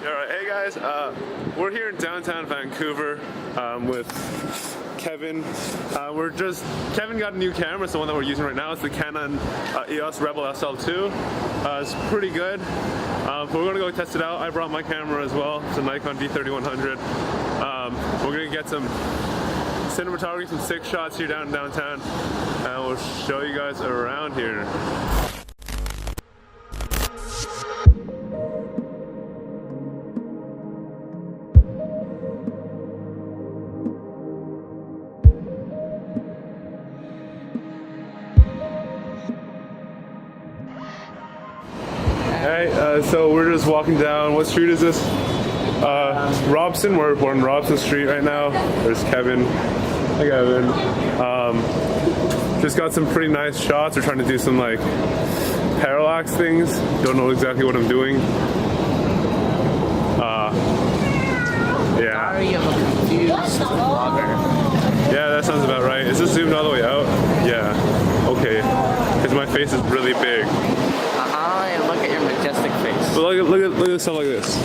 Alright, hey guys, we're here in downtown Vancouver with Kevin. Kevin got a new camera. It's the one that we're using right now. It's the Canon EOS Rebel SL2. It's pretty good. But we're gonna go test it out. I brought my camera as well. It's a Nikon D3100. We're gonna get some cinematography, some sick shots here downtown, and we'll show you guys around here. Hey, so we're just walking down. What street is this? Robson. We're in Robson Street right now. There's Kevin. Hi, Kevin. Just got some pretty nice shots. We're trying to do some like parallax things. Don't know exactly what I'm doing. Yeah. Sorry, I'm a confused vlogger. Yeah, that sounds about right. Is this zoomed all the way out? Yeah. Okay. Because my face is really big. And look at your majestic face. But look at stuff like this.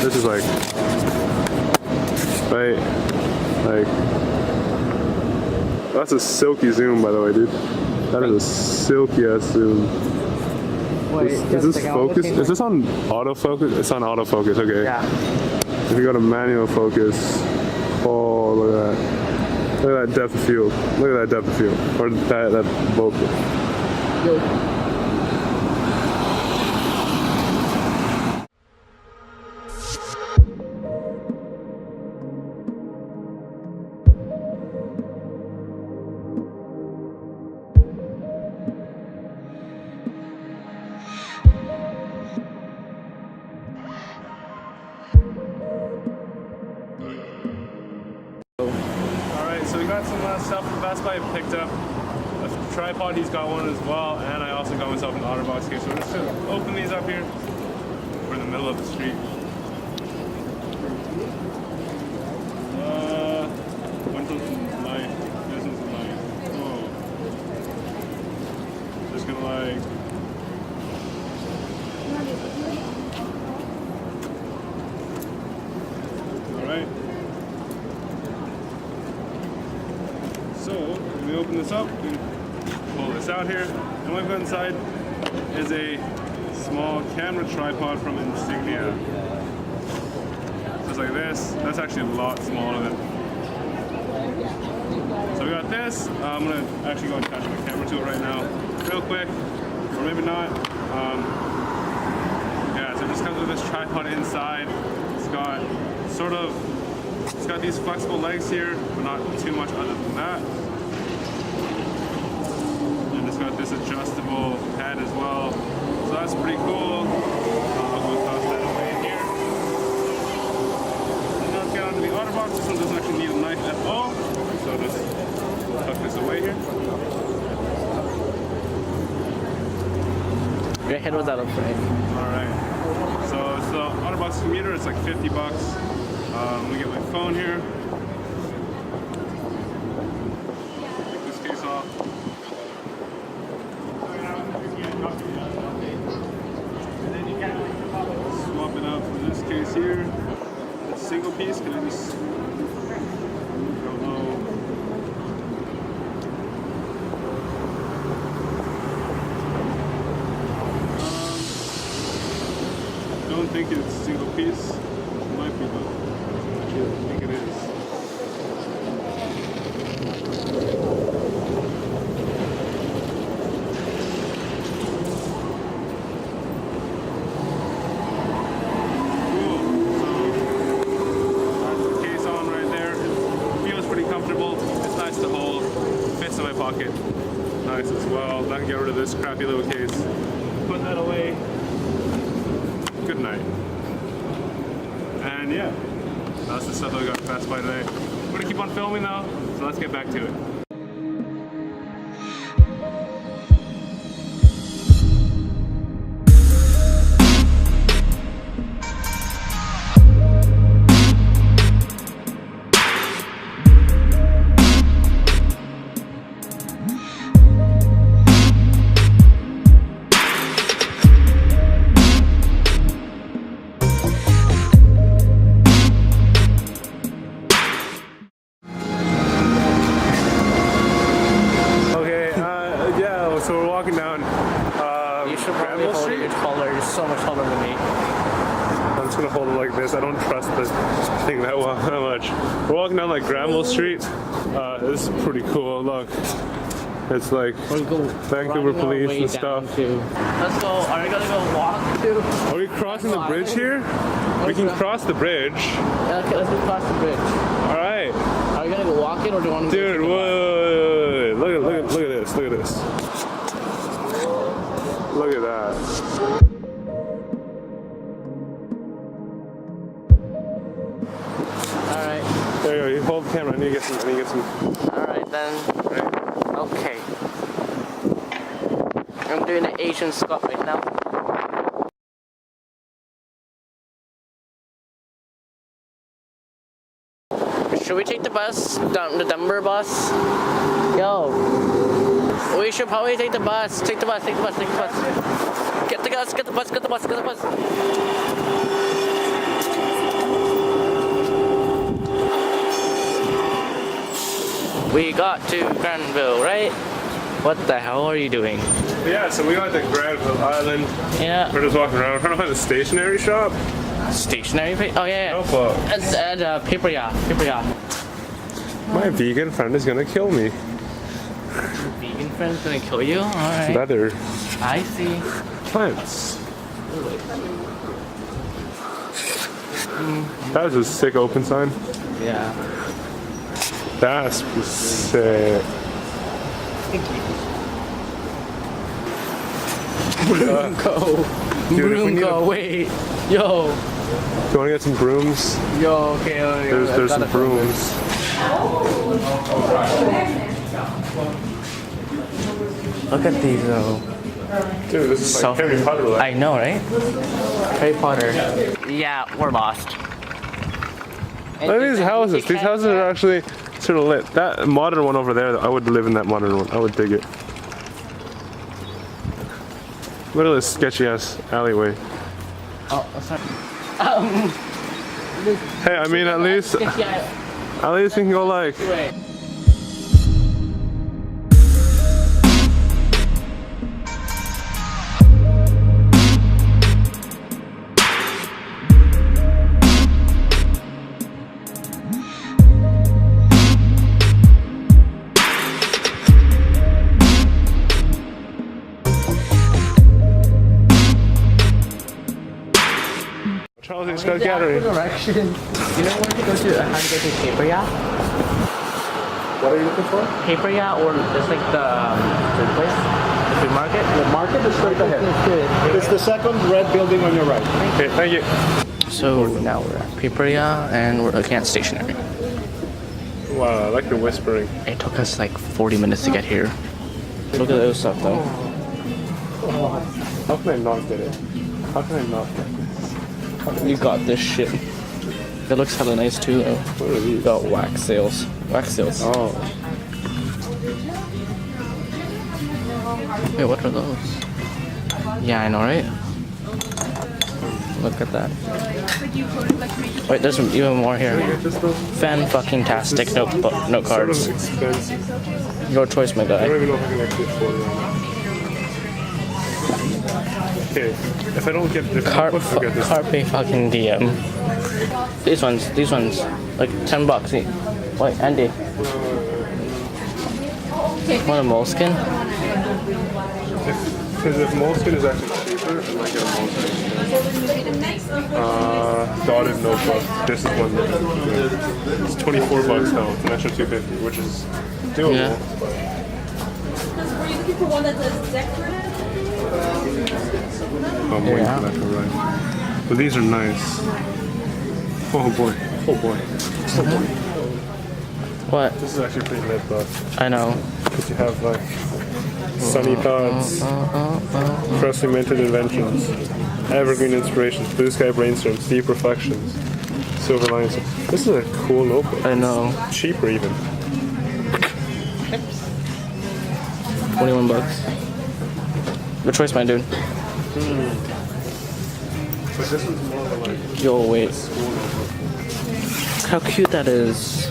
This is like, right, like, that's a silky zoom, by the way, dude. That is a silky ass zoom. Wait, is this focus? Is this on autofocus? It's on autofocus. Okay. Yeah. If you go to manual focus, oh, look at that. Look at that depth of field. Look at that depth of field, or that bulk. Good. So we got some stuff from Best Buy. Picked up a tripod. He's got one as well, and I also got myself an OtterBox case. So we're just gonna open these up here. We're in the middle of the street. Went on some light. This one's light. Oh. Just gonna like. All right. So, when we open this up, we pull this out here, and what we've got inside is a small camera tripod from Insignia. Just like this. That's actually a lot smaller than. So we got this. I'm gonna actually go attach my camera to it right now, real quick, or maybe not. Yeah, so it just comes with this tripod inside. It's got it's got these flexible legs here, but not too much other than that. And it's got this adjustable head as well. So that's pretty cool. I'll go toss that away in here. And now let's get onto the OtterBox. This one doesn't actually need a knife at all. So just tuck this away here. Your head was out of frame. Alright. So it's the OtterBox commuter. It's like 50 bucks. Let me get my phone here. Take this case off. Swap it out for this case here. A single piece. Can I just go low? Don't think it's a single piece. It might be though. I think it is. Cool. So that's the case on right there. It feels pretty comfortable. It's nice to hold. Fits in my pocket. Nice as well. I can get rid of this crappy little case. Put that away. Good night. And yeah. That's the stuff that we got at Best Buy today. We're gonna keep on filming though, so let's get back to it. just gonna hold it like this. I don't trust this thing that much. We're walking down like Granville Street. This is pretty cool. Look, it's like Vancouver police and stuff. Let's go. Are we gonna go walk to? Are we crossing the bridge here? We can cross the bridge. Yeah, okay, let's go cross the bridge. All right. Are we gonna go walking or do you want to? Dude, whoa! Look at this! Look at this! Look at that! All right. There you go. You hold the camera. I need to get some. All right then. Right. Okay. I'm doing an Asian squat right now. Should we take the bus, the Denver bus? Yo, we should probably take the bus. Take the bus. Get the bus. Get the bus. We got to Granville, right? What the hell are you doing? Yeah. So we got to Granville Island. Yeah. We're just walking around. We're trying to find a stationery shop. Stationary place? Oh yeah. No fuck. At Paper Yacht. My vegan friend is gonna kill me. Vegan friend's gonna kill you? Alright. Leather. I see. Plants. That is a sick open sign. Yeah. That's sick. Broom go. Wait. Yo. Do you want to get some brooms? Yo, okay. There's some brooms. Look at these though. Dude, this is like Harry Potter. Like. I know, right? Harry Potter. Yeah, we're lost. Look at these houses. These houses are actually sort of lit. That modern one over there, I would live in that modern one. I would dig it. Look at this sketchy ass alleyway. Oh, sorry. Hey, I mean, at least we can go like. Charles Scott Gallery. Direction. You know where to go to? How to get to Paper Yacht? What are you looking for? Paper Yacht, or just like the place, the free market. The market is straight ahead. It's the second red building on your right. Okay, thank you. So now we're at Paper Yacht and we're looking at stationery. Wow, I like the whispering. It took us like 40 minutes to get here. Look at those stuff though. How can I not get it? How can I not get this? You got this shit. It looks hella nice too though. What are these? Got wax sales. Wax sales. Oh. Wait, what are those? Yeah, I know, right? Look at that. Wait, there's even more here. Fan-fucking-tastic note cards. Sort of expensive. Your choice, my I don't guy. even know if I can actually afford it. Okay, if I don't get the Carpe fucking DM. These ones, like $10. See, wait, Andy. Want a moleskin? Because if moleskin is actually cheaper, I might get a moleskin. Dotted notebook. This is one. It's $24 now. It's an extra $2.50, which is doable. Yeah. Were you looking for one that does decorative? I'm waiting Yeah. for that to arrive. But these are nice. Oh boy. Oh boy. Oh boy. What? This is actually pretty lit though. I know. Because you have like sunny thoughts, freshly minted inventions, evergreen inspirations, blue sky brainstorms, deep reflections, silver lines. This is a cool notebook. I know. Cheaper even. 21 bucks. Good choice, my dude. But this one's more of a like Yo, wait. school notebook. Look how cute that is.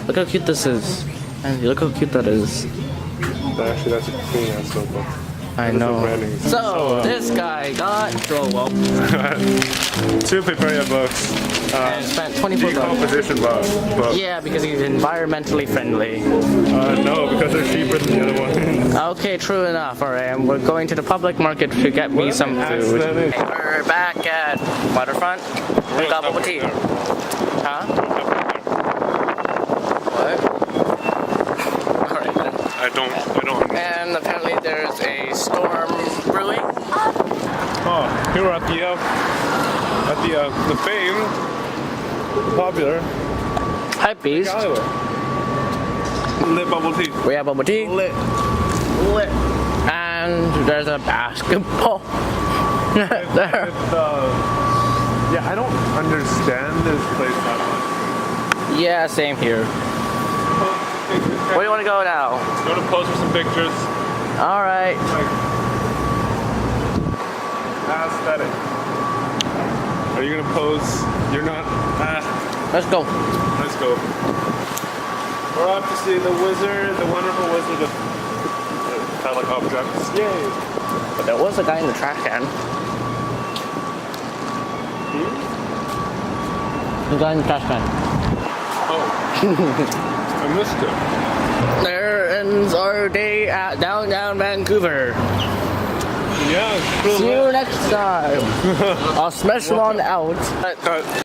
Look how cute this is. Andy, look how cute that is. Actually, that's a clean ass notebook. I know. So this guy got two paper books. and spent 24 bucks. Decomposition book. Yeah, because he's environmentally friendly. No, because they're cheaper than the other one. Okay, true enough. All right, and we're going to the public market to get me some food. Aesthetic. We're back at Waterfront. We got bubble tea. Huh? What? All right then. I don't. And apparently there's a storm brewing. Oh, here we're at the famed, popular Hype beast. alleyway. Lit bubble tea. We have bubble tea. Lit. And there's a basketball. there. Yeah, I don't understand this place that much. Yeah, same here. Where do you want to go now? Let's go to pose for some pictures. All right. Like, aesthetic. Are you gonna pose? You're not. Let's go. Let's go. We're off to see the wizard, the wonderful wizard of metallic objects. Yay! But there was a guy in the trash can. The guy in the trash can. Oh. I missed it. There ends our day at downtown Vancouver. Yeah, it's See you next time. Osmechelon out. Cut.